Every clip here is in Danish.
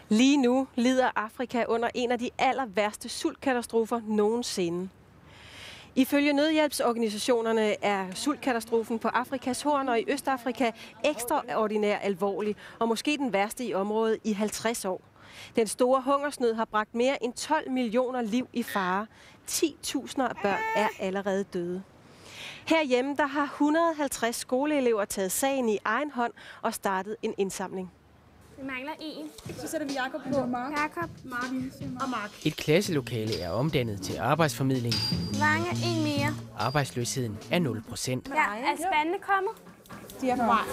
Lige nu lider Afrika under en af de aller værste sultkatastrofer nogensinde. Ifølge nødhjælpsorganisationerne er sultkatastrofen på Afrikas Horn og i Østafrika ekstraordinær alvorlig, og måske den værste i området i 50 år. Den store hungersnød har bragt mere end 12 millioner liv i fare. 10.000 af børn er allerede døde. Herhjemme der har 150 skoleelever taget sagen i egen hånd og startet en indsamling. Vi mangler en. Så sætter vi Jakob på. Jakob, Mark og Mark. Et klasselokale er omdannet til arbejdsformidling. Mange, en mere. Arbejdsløsheden er 0%. Ja, er spændende kommet? De er på vej.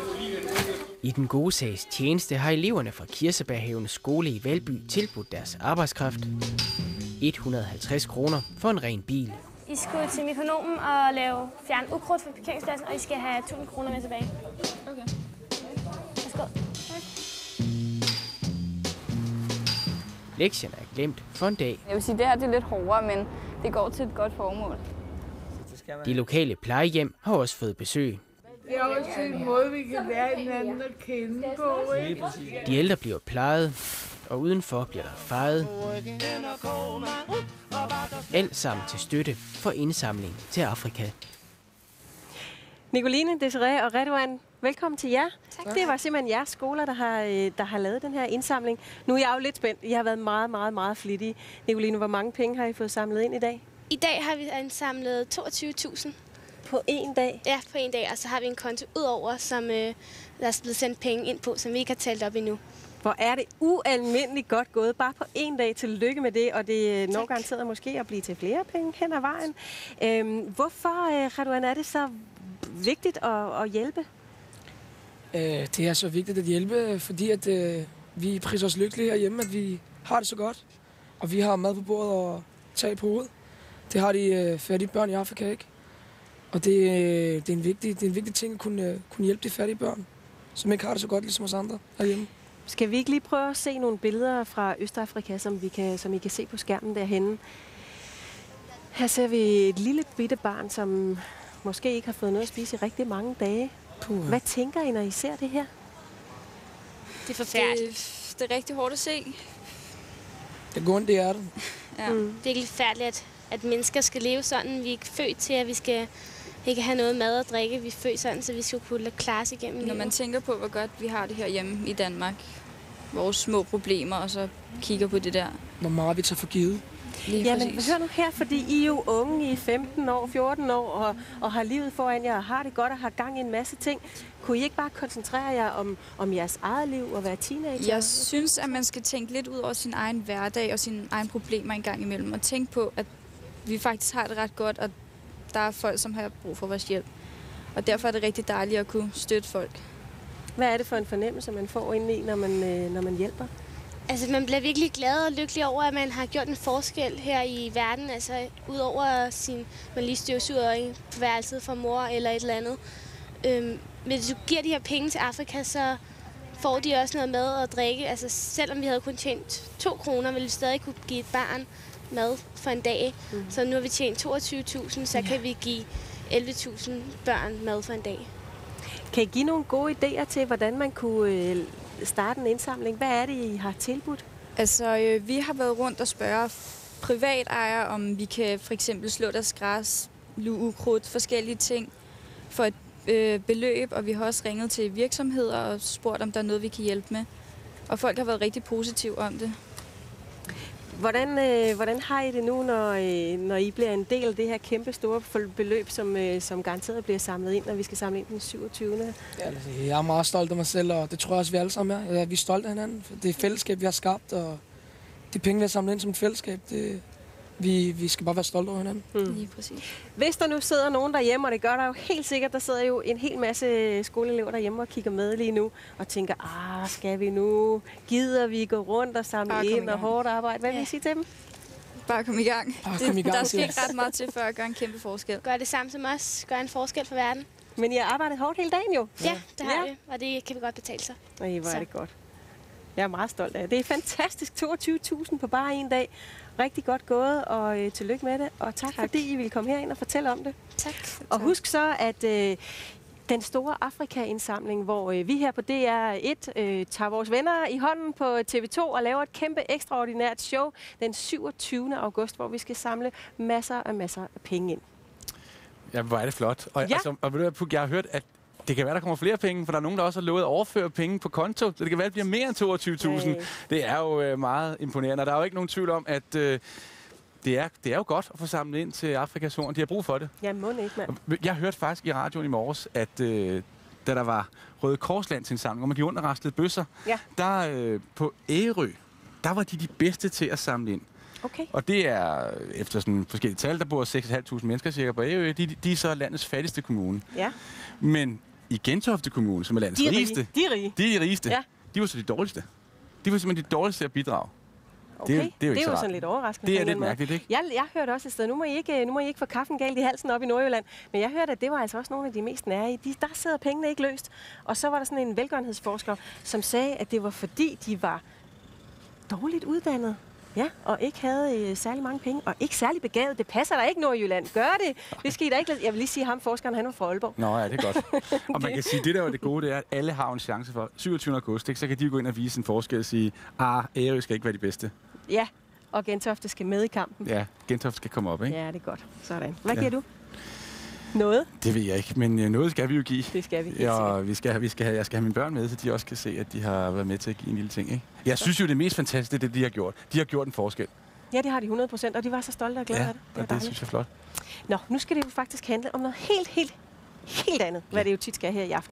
I den gode sags tjeneste har eleverne fra Kirsebærhavens skole i Valby tilbudt deres arbejdskraft. 150 kroner for en ren bil. I skal til Mekonomen og lave fjern ukrudt fra parkeringspladsen, og I skal have 1.000 kroner med tilbage. Okay. Værsgo. Lektierne er glemt for en dag. Jeg vil sige, at det her det er lidt hårdere, men det går til et godt formål. De lokale plejehjem har også fået besøg. Det er også en måde, vi kan lære hinanden at kende på, ikke? De ældre bliver plejet, og udenfor bliver der fejet. Alt sammen til støtte for indsamling til Afrika. Nicoline, Desiree og Redouan, velkommen til jer. Tak. Det var simpelthen jeres skoler, der har lavet den her indsamling. Nu er jeg jo lidt spændt. I har været meget flittige. Nicoline, hvor mange penge har I fået samlet ind i dag? I dag har vi indsamlet 22.000. På en dag? Ja, på en dag. Og så har vi en konto udover, som der er blevet sendt penge ind på, som vi ikke har talt op endnu. Hvor er det ualmindeligt godt gået. Bare på en dag. Tillykke med det, og det når garanteret måske at blive til flere penge hen ad vejen. Hvorfor, Redouan, er det så vigtigt at hjælpe? Det er så vigtigt at hjælpe, fordi at, vi priser os lykkelige herhjemme, at vi har det så godt. Og vi har mad på bordet og tag på hovedet. Det har de fattige børn i Afrika ikke. Og det er en vigtig ting at kunne hjælpe de fattige børn, som ikke har det så godt ligesom os andre herhjemme. Skal vi ikke lige prøve at se nogle billeder fra Østafrika, som I kan se på skærmen derhenne? Her ser vi et lille bitte barn, som måske ikke har fået noget at spise i rigtig mange dage. Hvad tænker I, når I ser det her? Det er forfærdeligt. Det er rigtig hårdt at se. Det går ondt i hjertet. Ja. Det er virkelig forfærdeligt, at mennesker skal leve sådan. Vi er ikke født til, at vi skal ikke have noget mad og drikke. Vi er født sådan, så vi skal kunne klare os igennem livet. Når man tænker på, hvor godt vi har det her hjemme i Danmark, vores små problemer, og så kigger på det der. Hvor meget vi tager for givet. Jamen, hør nu her, fordi I er jo unge i 15 år, 14 år, og har livet foran jer, og har det godt og har gang i en masse ting. Kunne I ikke bare koncentrere jer om jeres eget liv og være teenager? Jeg synes, at man skal tænke lidt ud over sin egen hverdag og sine egne problemer en gang imellem, og tænke på, at vi faktisk har det ret godt, og der er folk, som har brug for vores hjælp. Og derfor er det rigtig dejligt at kunne støtte folk. Hvad er det for en fornemmelse, man får indeni, når man hjælper? Altså, man bliver virkelig glad og lykkelig over, at man har gjort en forskel her i verden. Altså, udover man lige støvsuger på værelset for mor eller et eller andet. Hvis du giver de her penge til Afrika, så får de også noget mad og drikke. Altså, selvom vi havde kun tjent 2 kroner, ville vi stadig kunne give et barn mad for en dag. Så nu har vi tjent 22.000, så kan vi give 11.000 børn mad for en dag. Kan I give nogle gode idéer til, hvordan man kunne starte en indsamling? Hvad er det, I har tilbudt? Altså, vi har været rundt og spørge privatejere, om vi kan for eksempel slå deres græs, luge ukrudt, forskellige ting for et beløb. Og vi har også ringet til virksomheder og spurgt, om der er noget, vi kan hjælpe med. Og folk har været rigtig positive om det. Hvordan har I det nu, når I bliver en del af det her kæmpe store beløb, som garanteret bliver samlet ind, når vi skal samle ind den 27. Ja, jeg er meget stolt af mig selv, og det tror jeg også, vi alle sammen er. Ja, vi er stolte af hinanden. Det er fællesskab, vi har skabt, og de penge, vi har samlet ind som et fællesskab, vi skal bare være stolte over hinanden. Lige præcis. Hvis der nu sidder nogen derhjemme, og det gør der jo helt sikkert, der sidder jo en hel masse skoleelever derhjemme og kigger med lige nu, og tænker, skal vi nu? Gider vi gå rundt og samle ind og hårdt arbejde? Hvad vil I sige til dem? Bare kom i gang. Der skal ikke ret meget til, før at gøre en kæmpe forskel. Gør det samme som os. Gør en forskel for verden. Men I har arbejdet hårdt hele dagen jo. Ja, det har vi, og det kan vi godt betale sig. Hvor er det godt. Jeg er meget stolt af det. Det er fantastisk. 22.000 på bare en dag. Rigtig godt gået, og tillykke med det. Og tak fordi I ville komme herind og fortælle om det. Tak. Og husk så, at Den store Afrika-indsamling, hvor vi her på DR1 tager vores venner i hånden på TV2 og laver et kæmpe ekstraordinært show den 27. august, hvor vi skal samle masser af penge ind. Ja, hvor er det flot. Og, Ja. og ved du hvad, Puk, jeg har hørt, at det kan være, der kommer flere penge, for der er nogen, der også har lovet at overføre penge på konto, så det kan være, det bliver mere end 22.000. Hey. Det er jo meget imponerende, og der er jo ikke nogen tvivl om, at det er jo godt at få samlet ind til Afrikas Horn. De har brug for det. Ja, må ikke, mand. Jeg hørte faktisk i radioen i morges, at da der var Røde Korslandsindsamling, hvor man gik rundt og raslede bøsser, Ja. der på Ærø, der var de bedste til at samle ind. Okay. Og det er, efter sådan forskellige tal, der bor 6.500 mennesker cirka på Ærø, de er så landets fattigste kommune. Ja. Men i Gentofte Kommune, som er landets rigeste, De er rige. de rigeste, Ja. de var så de dårligste. De var simpelthen de dårligste til at bidrage. Okay. Det er jo ikke så rart. sådan lidt overraskende. Det er på en lidt eller anden måde. mærkeligt, ikke? Jeg hørte også et sted, nu må I ikke få kaffen galt i halsen op i Nordjylland, men jeg hørte, at det var altså også nogle af de mest nære. Der sidder pengene ikke løst. Og så var der sådan en velgørenhedsforsker, som sagde, at det var fordi, de var dårligt uddannet. Ja, og ikke havde særlig mange penge, og ikke særlig begavet. Det passer der ikke, Nordjylland. Gør det. Det skal I da ikke. Jeg vil lige sige, ham forskeren, han var fra Aalborg. Nå ja, det er godt. Og man kan sige, det der er det gode, det er, at alle har en chance for 27. august, ikke? Så kan de gå ind og vise en forskel og sige, Ærø skal ikke være de bedste. Ja, og Gentofte skal med i kampen. Ja, Gentofte skal komme op, ikke? Ja, det er godt. Sådan. Hvad giver du? Noget? Det ved jeg ikke, men noget skal vi jo give. Det skal vi. helt Ja, sikkert. jeg skal have mine børn med, så de også kan se, at de har været med til at give en lille ting, ikke? Jeg synes jo, det mest fantastiske, det de har gjort. De har gjort en forskel. Ja, det har de 100%, og de var så stolte og glade af det. og det dejligt. synes jeg er flot. Nå, nu skal det jo faktisk handle om noget helt andet, hvad det jo tit skal her i aften.